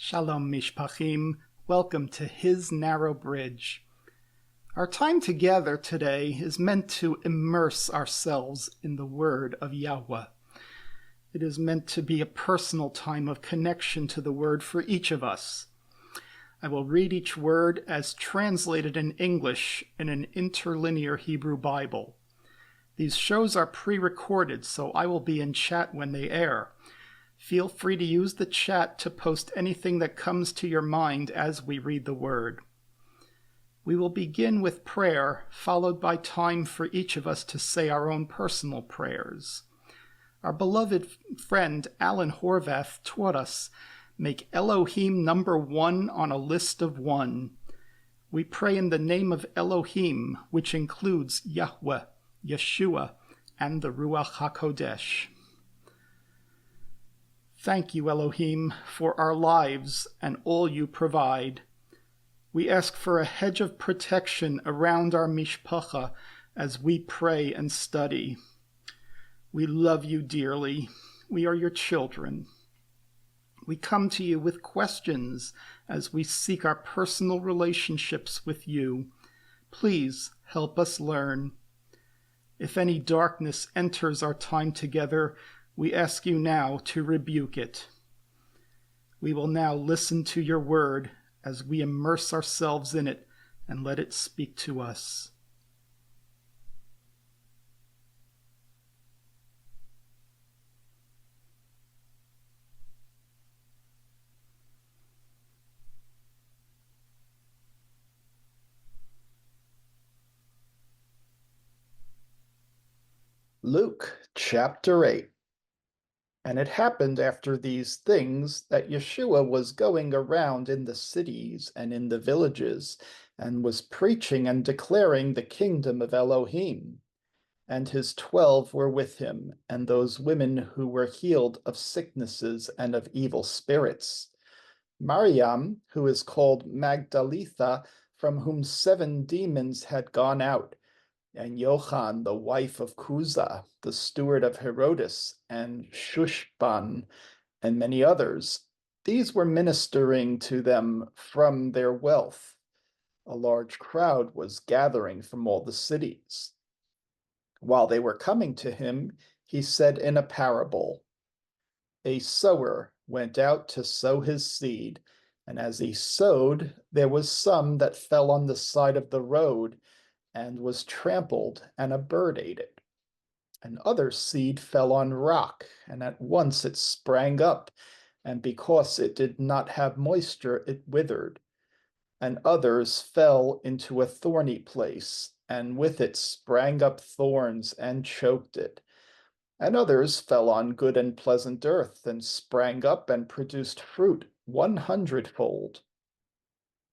Shalom Mishpachim, welcome to His Narrow Bridge. Our time together today is meant to immerse ourselves in the Word of Yahweh. It is meant to be a personal time of connection to the Word for each of us. I will read each word as translated in English in an interlinear Hebrew Bible. These shows are pre-recorded, so I will be in chat when they air. Feel free to use the chat to post anything that comes to your mind as we read the word. We will begin with prayer, followed by time for each of us to say our own personal prayers. Our beloved friend Alan Horvath taught us, make Elohim number one on a list of one. We pray in the name of Elohim, which includes Yahweh, Yeshua, and the Ruach HaKodesh. Thank you, Elohim, for our lives and all you provide. We ask for a hedge of protection around our mishpacha as we pray and study. We love you dearly. We are your children. We come to you with questions as we seek our personal relationships with you. Please help us learn. If any darkness enters our time together, we ask you now to rebuke it. We will now listen to your word as we immerse ourselves in it and let it speak to us. Luke chapter 8. And it happened after these things that Yeshua was going around in the cities and in the villages, and was preaching and declaring the kingdom of Elohim. And his 12 were with him, and those women who were healed of sicknesses and of evil spirits. Mariam, who is called Magdalitha, from whom 7 demons had gone out, and Yochanan, the wife of Cuza, the steward of Herodes, and Shushban, and many others. These were ministering to them from their wealth. A large crowd was gathering from all the cities. While they were coming to him, he said in a parable, a sower went out to sow his seed, and as he sowed, there was some that fell on the side of the road, and was trampled, and a bird ate it. And other seed fell on rock, and at once it sprang up, and because it did not have moisture, it withered. And others fell into a thorny place, and with it sprang up thorns, and choked it. And others fell on good and pleasant earth, and sprang up, and produced fruit 100-fold.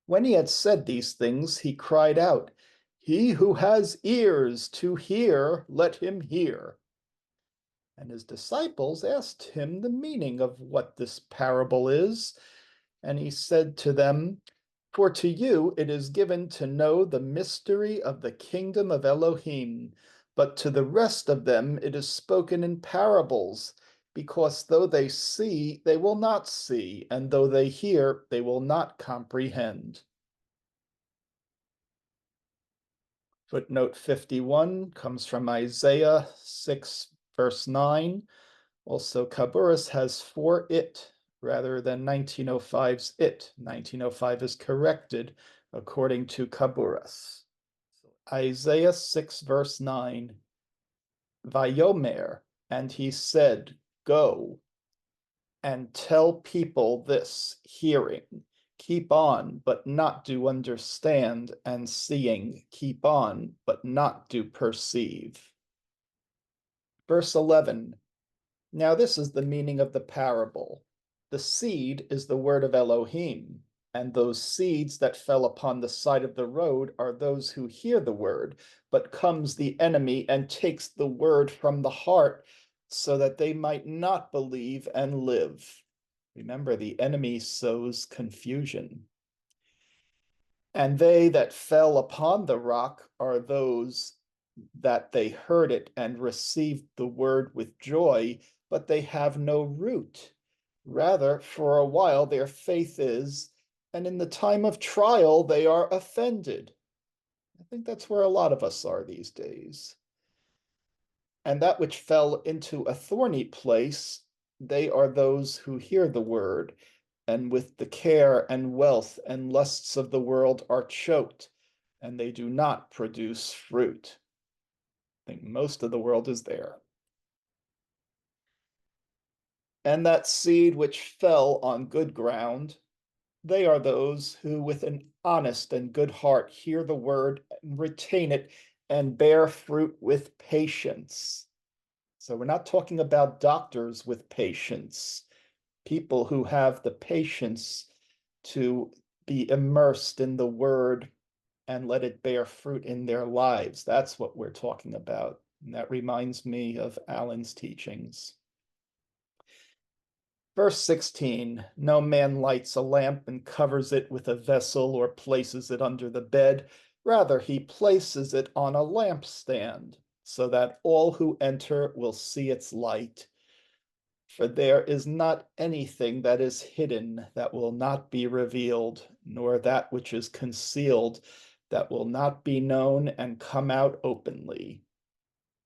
When he had said these things, he cried out, he who has ears to hear, let him hear. And his disciples asked him the meaning of what this parable is. And he said to them, for to you it is given to know the mystery of the kingdom of Elohim, but to the rest of them it is spoken in parables, because though they see, they will not see, and though they hear, they will not comprehend. Footnote 51 comes from Isaiah 6, verse 9. Also, Kaburas has for it rather than 1905's it. 1905 is corrected according to Kaburas. Isaiah 6, verse 9. Vayomer, and he said, go and tell people this, hearing. Keep on, but not do understand, and seeing, keep on, but not do perceive. Verse 11. Now this is the meaning of the parable. The seed is the word of Elohim, and those seeds that fell upon the side of the road are those who hear the word, but comes the enemy and takes the word from the heart, so that they might not believe and live. Remember, the enemy sows confusion. And they that fell upon the rock are those that they heard it and received the word with joy, but they have no root. Rather, for a while their faith is, and in the time of trial they are offended. I think that's where a lot of us are these days. And that which fell into a thorny place, they are those who hear the word, and with the care and wealth and lusts of the world are choked, and they do not produce fruit. I think most of the world is there. And that seed which fell on good ground, they are those who, with an honest and good heart, hear the word and retain it and bear fruit with patience. So we're not talking about doctors with patience, people who have the patience to be immersed in the word and let it bear fruit in their lives. That's what we're talking about. And that reminds me of Alan's teachings. Verse 16, no man lights a lamp and covers it with a vessel or places it under the bed. Rather, he places it on a lampstand, so that all who enter will see its light. For there is not anything that is hidden that will not be revealed, nor that which is concealed that will not be known and come out openly.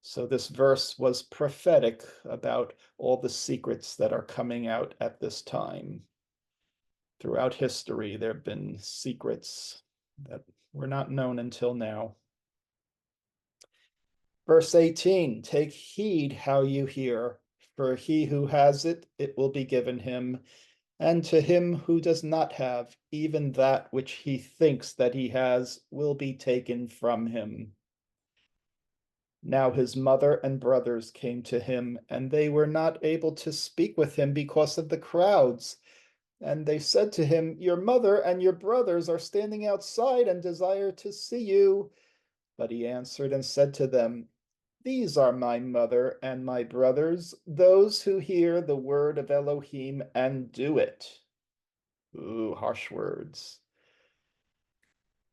So this verse was prophetic about all the secrets that are coming out at this time. Throughout history, there have been secrets that were not known until now. Verse 18, take heed how you hear, for he who has it, it will be given him, and to him who does not have, even that which he thinks that he has will be taken from him. Now his mother and brothers came to him, and they were not able to speak with him because of the crowds. And they said to him, your mother and your brothers are standing outside and desire to see you. But he answered and said to them, these are my mother and my brothers, those who hear the word of Elohim and do it. Ooh, harsh words.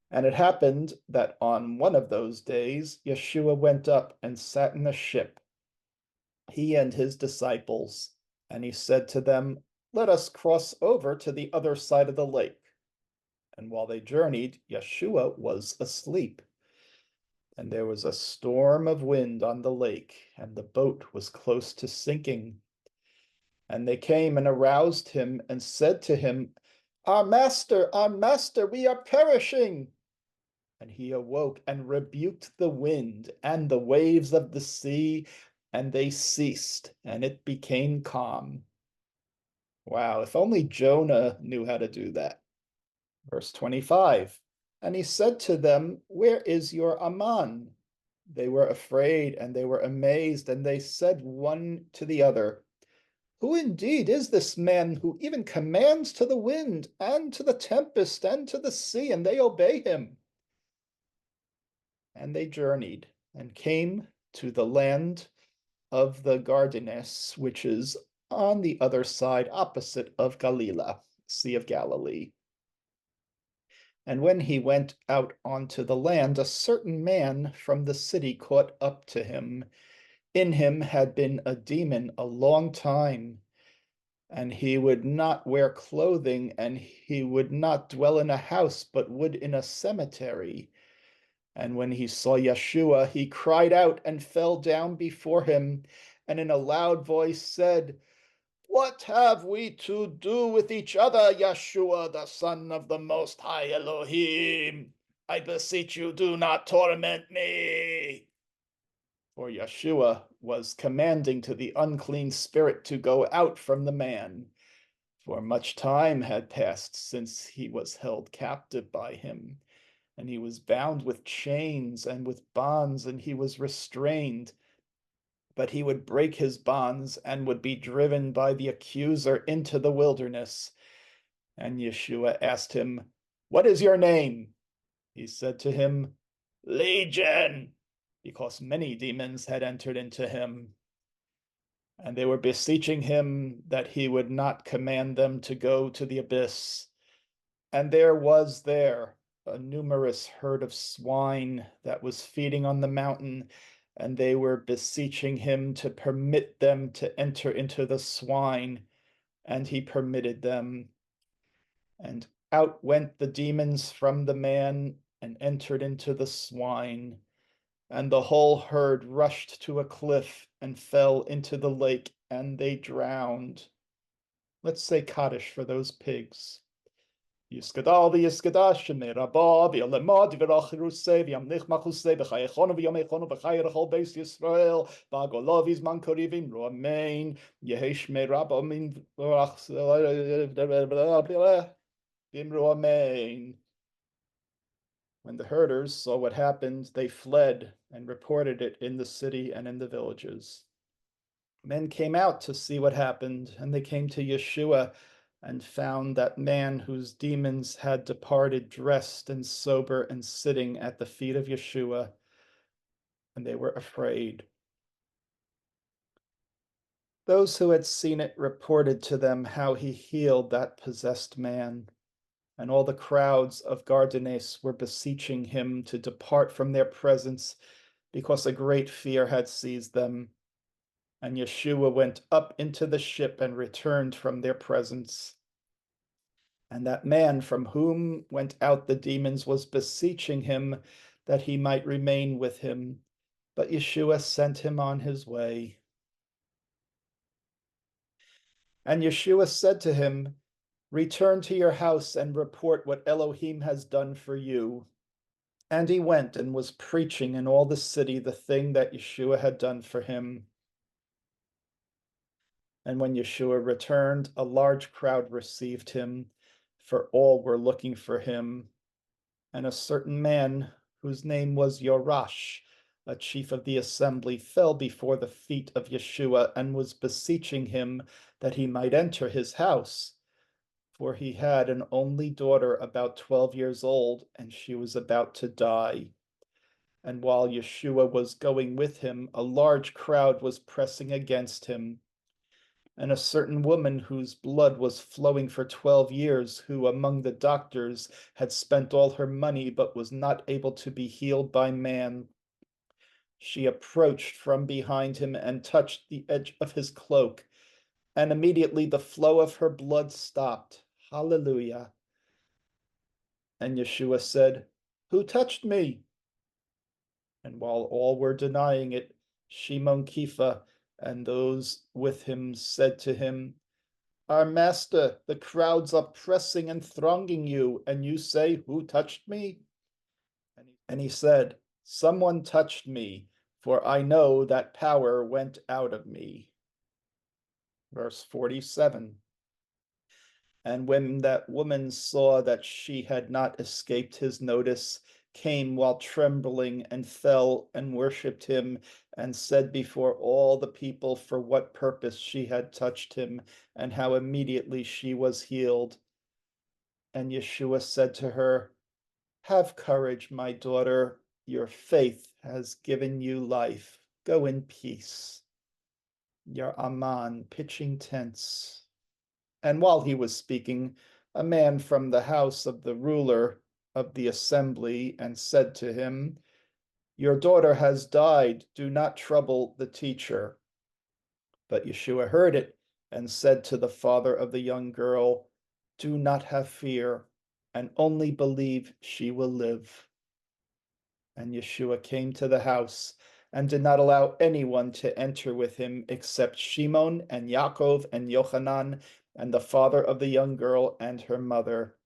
And it happened that on one of those days, Yeshua went up and sat in a ship, he and his disciples, and he said to them, let us cross over to the other side of the lake. And while they journeyed, Yeshua was asleep. And there was a storm of wind on the lake, and the boat was close to sinking. And they came and aroused him and said to him, our master, we are perishing. And he awoke and rebuked the wind and the waves of the sea, and they ceased, and it became calm. Wow, if only Jonah knew how to do that. Verse 25, and he said to them, where is your Aman? They were afraid and they were amazed, and they said one to the other, who indeed is this man who even commands to the wind and to the tempest and to the sea, and they obey him? And they journeyed and came to the land of the Gardanes, which is on the other side opposite of Galilee, Sea of Galilee. And when he went out onto the land, a certain man from the city caught up to him. In him had been a demon a long time, and he would not wear clothing, and he would not dwell in a house, but would in a cemetery. And when he saw Yeshua, he cried out and fell down before him, and in a loud voice said, what have we to do with each other, Yeshua, the Son of the Most High Elohim? I beseech you, do not torment me. For Yeshua was commanding to the unclean spirit to go out from the man, for much time had passed since he was held captive by him, and he was bound with chains and with bonds, and he was restrained. But he would break his bonds and would be driven by the accuser into the wilderness. And Yeshua asked him, what is your name? He said to him, Legion, because many demons had entered into him. And they were beseeching him that he would not command them to go to the abyss. And there was there a numerous herd of swine that was feeding on the mountain, and they were beseeching him to permit them to enter into the swine. And he permitted them. And out went the demons from the man and entered into the swine. And the whole herd rushed to a cliff and fell into the lake, and they drowned. Let's say Kaddish for those pigs. Yiskadal v'yiskadash merabah v'yolemad v'rachirusei v'yamnich machusei v'chayechonu v'yomechonu v'chayerachol beis Yisrael v'agolov izman korivim ro'amein yehesh merabah min v'ro'amein. When the herders saw what happened, they fled and reported it in the city and in the villages. Men came out to see what happened, and they came to Yeshua and found that man whose demons had departed dressed and sober and sitting at the feet of Yeshua, and they were afraid. Those who had seen it reported to them how he healed that possessed man, and all the crowds of Gardanes were beseeching him to depart from their presence because a great fear had seized them. And Yeshua went up into the ship and returned from their presence. And that man from whom went out the demons was beseeching him that he might remain with him. But Yeshua sent him on his way. And Yeshua said to him, "Return to your house and report what Elohim has done for you." And he went and was preaching in all the city the thing that Yeshua had done for him. And when Yeshua returned, a large crowd received him, for all were looking for him. And a certain man, whose name was Yorash, a chief of the assembly, fell before the feet of Yeshua and was beseeching him that he might enter his house. For he had an only daughter about 12 years old, and she was about to die. And while Yeshua was going with him, a large crowd was pressing against him. And a certain woman whose blood was flowing for 12 years, who among the doctors had spent all her money but was not able to be healed by man. She approached from behind him and touched the edge of his cloak, and immediately the flow of her blood stopped. Hallelujah. And Yeshua said, "Who touched me?" And while all were denying it, Shimon Kepha and those with him said to him, "Our master, the crowds are pressing and thronging you, and you say, 'Who touched me?'" And he said, "Someone touched me, for I know that power went out of me." Verse 47. And when that woman saw that she had not escaped his notice, came while trembling and fell and worshipped him and said before all the people for what purpose she had touched him and how immediately she was healed. And Yeshua said to her, "Have courage, my daughter. Your faith has given you life. Go in peace." Your Aman, pitching tents. And while he was speaking, a man from the house of the ruler of the assembly and said to him, "Your daughter has died. Do not trouble the teacher." But Yeshua heard it and said to the father of the young girl, "Do not have fear, and only believe she will live." And Yeshua came to the house and did not allow anyone to enter with him except Shimon and Yaakov and Yochanan and the father of the young girl and her mother.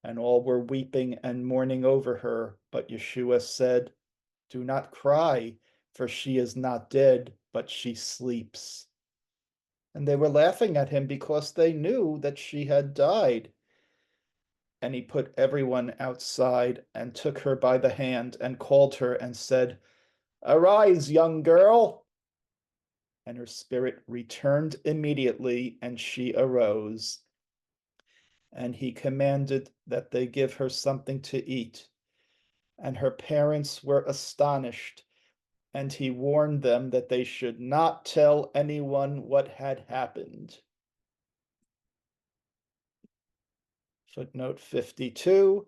And all were weeping and mourning over her. But Yeshua said, "Do not cry, for she is not dead, but she sleeps." And they were laughing at him because they knew that she had died. And he put everyone outside and took her by the hand and called her and said, "Arise, young girl." And her spirit returned immediately, and she arose. And he commanded that they give her something to eat. And her parents were astonished, and he warned them that they should not tell anyone what had happened. Footnote 52.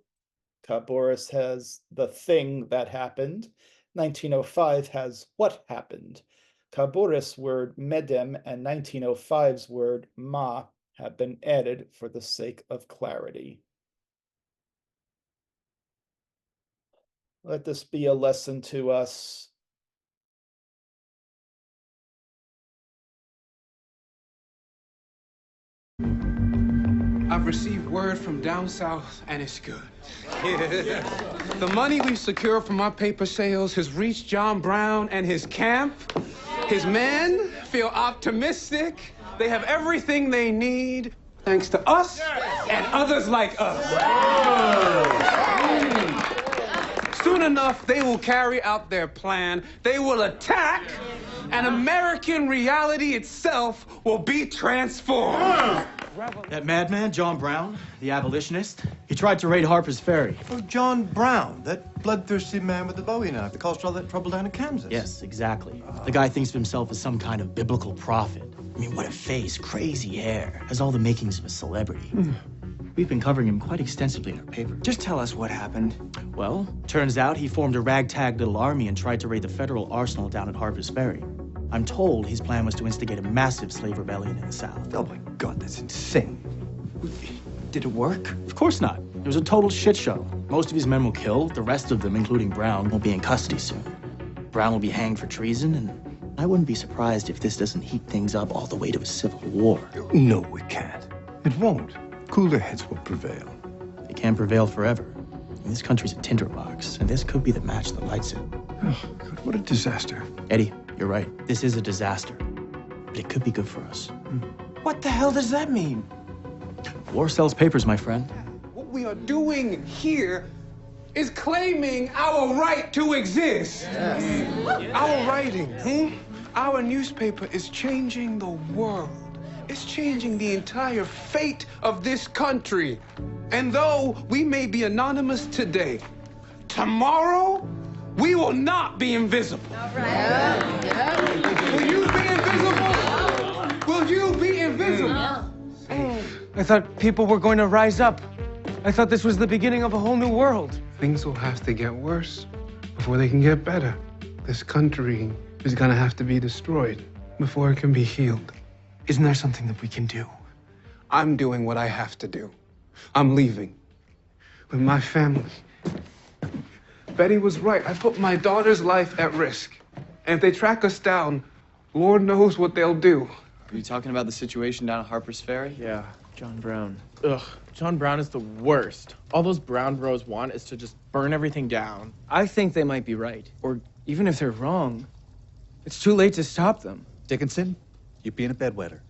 Caboris has the thing that happened. 1905 has what happened. Kaburis word medem and 1905's word ma have been added for the sake of clarity. Let this be a lesson to us. I've received word from down south, and it's good. The money we've secured from our paper sales has reached John Brown and his camp. His men feel optimistic. They have everything they need, thanks to us and others like us. Soon enough, they will carry out their plan. They will attack, and American reality itself will be transformed. That madman, John Brown, the abolitionist, he tried to raid Harper's Ferry. Oh, John Brown, that bloodthirsty man with the Bowie knife that caused all that trouble down in Kansas. Yes, exactly. The guy thinks of himself as some kind of biblical prophet. I mean, what a face, crazy hair, has all the makings of a celebrity. We've been covering him quite extensively in our paper. Just tell us what happened. Well, turns out he formed a ragtag little army and tried to raid the federal arsenal down at Harper's Ferry. I'm told his plan was to instigate a massive slave rebellion in the South. Oh my God, that's insane. Did it work? Of course not. It was a total shit show. Most of his men were killed. The rest of them, including Brown, will be in custody soon. Brown will be hanged for treason, and I wouldn't be surprised if this doesn't heat things up all the way to a civil war. No, we can't. It won't. Cooler heads will prevail. They can't prevail forever. I mean, this country's a tinderbox, and this could be the match that lights it. Oh, God, what a disaster. Eddie, you're right. This is a disaster. But it could be good for us. What the hell does that mean? War sells papers, my friend. What we are doing here is claiming our right to exist. Our writing, our newspaper is changing the world. It's changing the entire fate of this country. And though we may be anonymous today, tomorrow we will not be invisible. All right. Will you be invisible? Will you be invisible? I thought people were going to rise up. I thought this was the beginning of a whole new world. Things will have to get worse before they can get better. This country is gonna have to be destroyed before it can be healed. Isn't there something that we can do? I'm doing what I have to do. I'm leaving with my family. Betty was right. I put my daughter's life at risk. And if they track us down, Lord knows what they'll do. Are you talking about the situation down at Harper's Ferry? Yeah, John Brown. Ugh, John Brown is the worst. All those Brown bros want is to just burn everything down. I think they might be right. Or even if they're wrong, it's too late to stop them. Dickinson, you'd be in a bedwetter.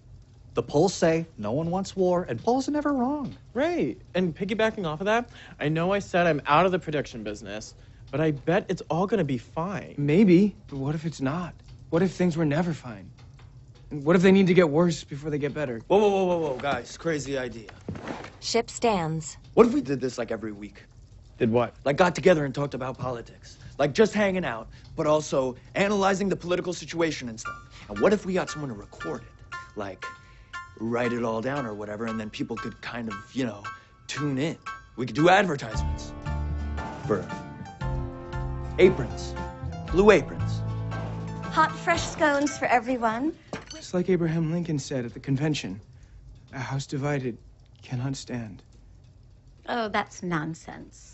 The polls say no one wants war, and polls are never wrong. Right, and piggybacking off of that, I know I said I'm out of the prediction business, but I bet it's all gonna be fine. Maybe, but what if it's not? What if things were never fine? And what if they need to get worse before they get better? Whoa, guys, crazy idea. Ship stands. What if we did this like every week? Did what? Like got together and talked about politics. Like just hanging out, but also analyzing the political situation and stuff. And what if we got someone to record it? Like, write it all down or whatever, and then people could kind of, tune in. We could do advertisements. For aprons. Blue aprons. Hot, fresh scones for everyone. It's like Abraham Lincoln said at the convention. A house divided cannot stand. Oh, that's nonsense.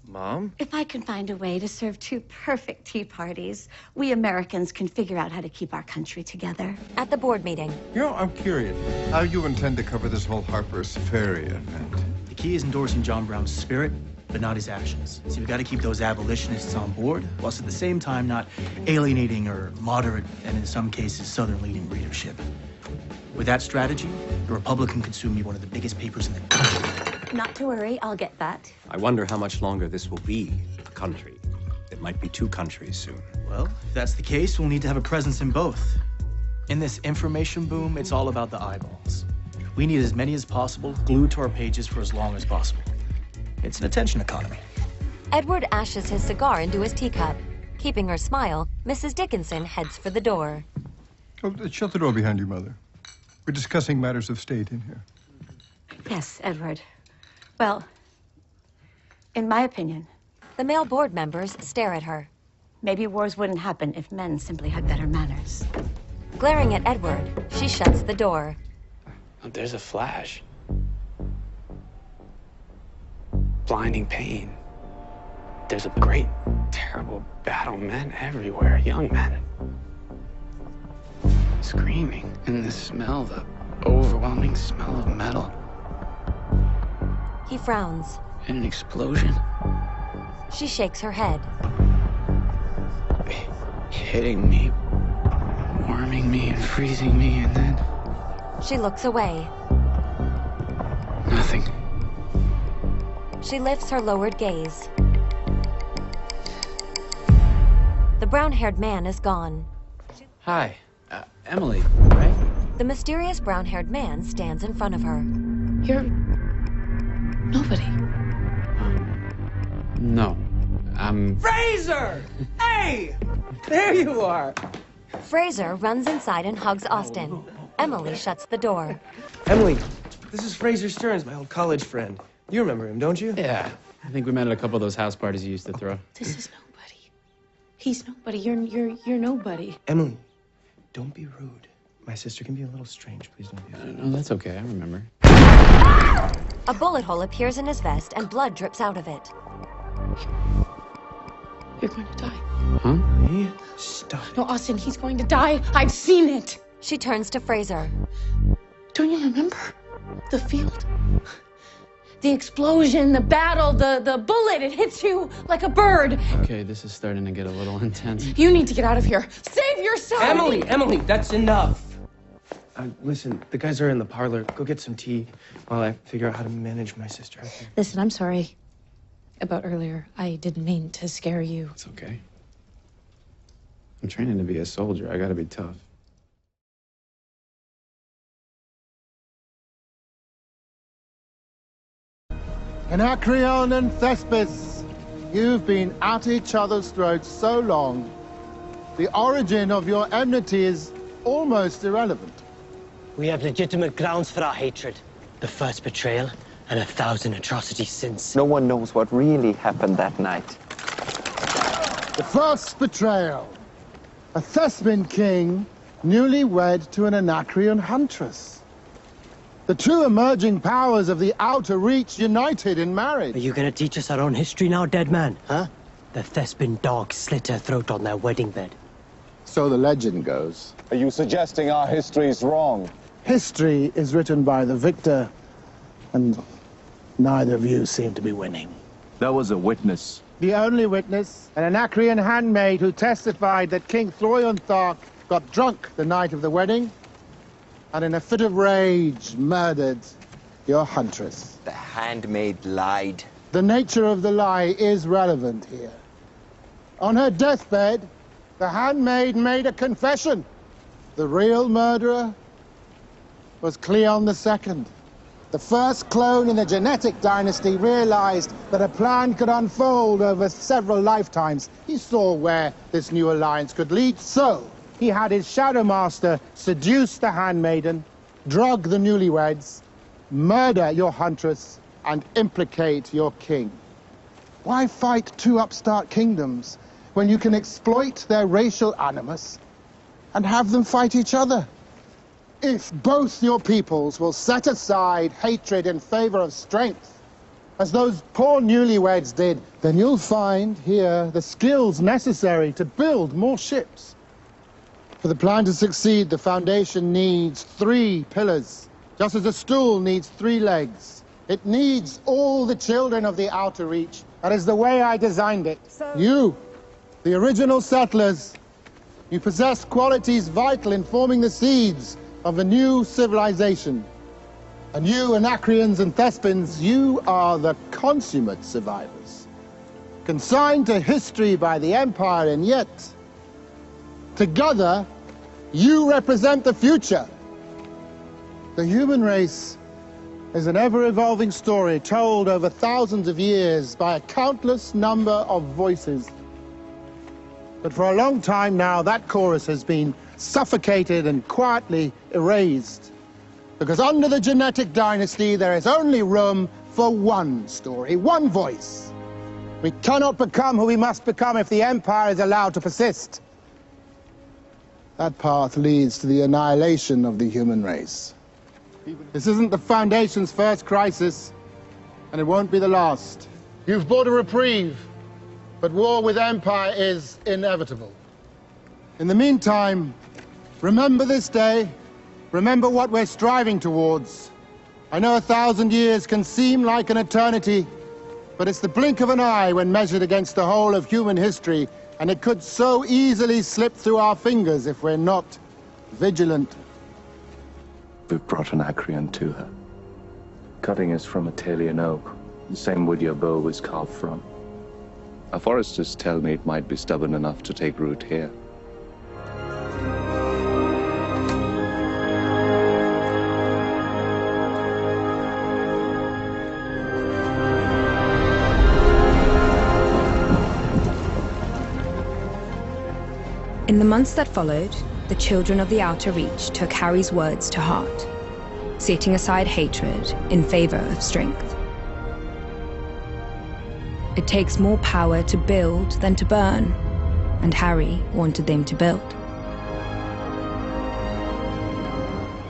Mom? If I can find a way to serve two perfect tea parties, we Americans can figure out how to keep our country together. At the board meeting. I'm curious how you intend to cover this whole Harper's Ferry event. The key is endorsing John Brown's spirit, but not his actions. See, we gotta keep those abolitionists on board, whilst at the same time not alienating or moderate, and in some cases, Southern-leaning readership. With that strategy, the Republican could soon be one of the biggest papers in the country. Not to worry, I'll get that. I wonder how much longer this will be a country. It might be two countries soon. Well, if that's the case, we'll need to have a presence in both. In this information boom, it's all about the eyeballs. We need as many as possible glued to our pages for as long as possible. It's an attention economy. Edward ashes his cigar into his teacup. Keeping her smile, Mrs. Dickinson heads for the door. Oh, shut the door behind you, Mother. We're discussing matters of state in here. Yes, Edward. Well, in my opinion. The male board members stare at her. Maybe wars wouldn't happen if men simply had better manners. Glaring at Edward, she shuts the door. Oh, there's a flash. Blinding pain. There's a great, terrible battle. Men everywhere, young men. Screaming. And the smell, the overwhelming smell of metal. He frowns. And an explosion. She shakes her head. Hitting me, warming me and freezing me, and then... She looks away. Nothing. She lifts her lowered gaze. The brown-haired man is gone. Hi, Emily, right? The mysterious brown-haired man stands in front of her. You're... nobody. No, I'm... Fraser! Hey! There you are! Fraser runs inside and hugs Austin. Emily shuts the door. Emily, this is Fraser Stearns, my old college friend. You remember him, don't you? Yeah, I think we met at a couple of those house parties you used to throw. This is nobody. He's nobody. You're nobody. Emily, don't be rude. My sister can be a little strange. Please don't be. No, that's okay. I remember. A bullet hole appears in his vest and blood drips out of it. You're going to die. Huh? Me? Stop. No, Austin, he's going to die. I've seen it. She turns to Fraser. Don't you remember? The field? The explosion, the battle, the bullet, it hits you like a bird. Okay, this is starting to get a little intense. You need to get out of here. Save yourself! Emily, that's enough. Listen, the guys are in the parlor. Go get some tea while I figure out how to manage my sister. Okay? Listen, I'm sorry about earlier. I didn't mean to scare you. It's okay. I'm training to be a soldier. I gotta be tough. Anacreon and Thespis, you've been at each other's throats so long, the origin of your enmity is almost irrelevant. We have legitimate grounds for our hatred. The first betrayal and 1,000 atrocities since. No one knows what really happened that night. The first betrayal. A Thespian king newly wed to an Anacreon huntress. The two emerging powers of the Outer Reach united in marriage. Are you gonna teach us our own history now, dead man? Huh? The Thespian dog slit her throat on their wedding bed. So the legend goes. Are you suggesting our history is wrong? History is written by the victor, and neither of you seem to be winning. There was a witness. The only witness, an Anacreon handmaid who testified that King Throianthark got drunk the night of the wedding, and in a fit of rage murdered your huntress. The handmaid lied. The nature of the lie is relevant here. On her deathbed, the handmaid made a confession. The real murderer was Cleon II. The first clone in the genetic dynasty realized that a plan could unfold over several lifetimes. He saw where this new alliance could lead, so he had his Shadow Master seduce the handmaiden, drug the newlyweds, murder your huntress, and implicate your king. Why fight two upstart kingdoms when you can exploit their racial animus and have them fight each other? If both your peoples will set aside hatred in favor of strength, as those poor newlyweds did, then you'll find here the skills necessary to build more ships. For the plan to succeed, the foundation needs 3 pillars, just as a stool needs 3 legs. It needs all the children of the Outer Reach. That is the way I designed it. You, the original settlers, you possess qualities vital in forming the seeds of a new civilization. And you, Anacreons and Thespians, you are the consummate survivors, consigned to history by the Empire, and yet, together, you represent the future. The human race is an ever-evolving story told over thousands of years by a countless number of voices. But for a long time now, that chorus has been suffocated and quietly erased. Because under the genetic dynasty, there is only room for one story, one voice. We cannot become who we must become if the Empire is allowed to persist. That path leads to the annihilation of the human race. This isn't the Foundation's first crisis, and it won't be the last. You've bought a reprieve, but war with Empire is inevitable. In the meantime, remember this day, remember what we're striving towards. I know 1,000 years can seem like an eternity, but it's the blink of an eye when measured against the whole of human history, and it could so easily slip through our fingers if we're not vigilant. We've brought an Acreon to her. Cutting is from a Talian oak, the same wood your bow was carved from. Our foresters tell me it might be stubborn enough to take root here. In the months that followed, the children of the Outer Reach took Harry's words to heart, setting aside hatred in favor of strength. It takes more power to build than to burn, and Harry wanted them to build.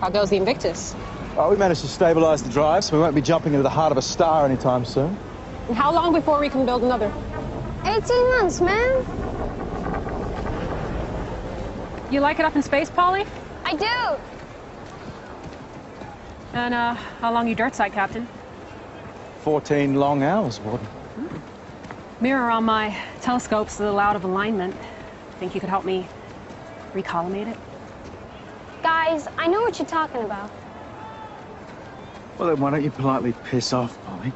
How goes the Invictus? Oh, we managed to stabilize the drive, so we won't be jumping into the heart of a star anytime soon. And how long before we can build another? 18 months, man. You like it up in space, Polly? I do. And, how long you dirt side, Captain? 14 long hours, Warden. Mirror on my telescope's a little out of alignment. Think you could help me recollimate it? Guys, I know what you're talking about. Well, then why don't you politely piss off, Polly?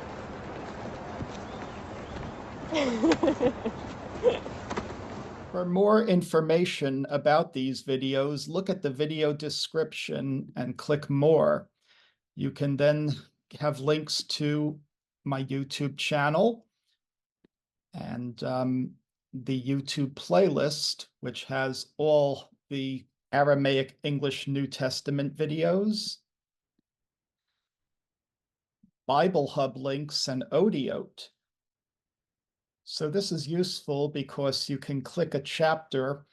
For more information about these videos, look at the video description and click more. You can then have links to my YouTube channel and the YouTube playlist, which has all the Aramaic English New Testament videos, Bible Hub links, and Odiote. So this is useful because you can click a chapter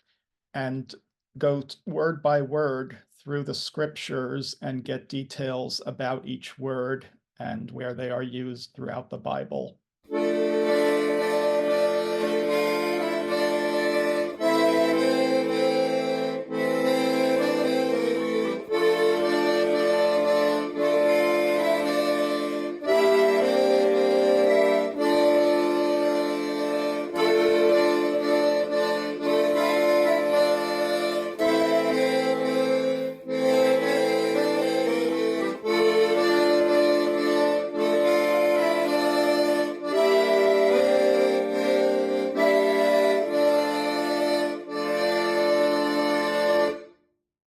and go word by word through the scriptures and get details about each word and where they are used throughout the Bible.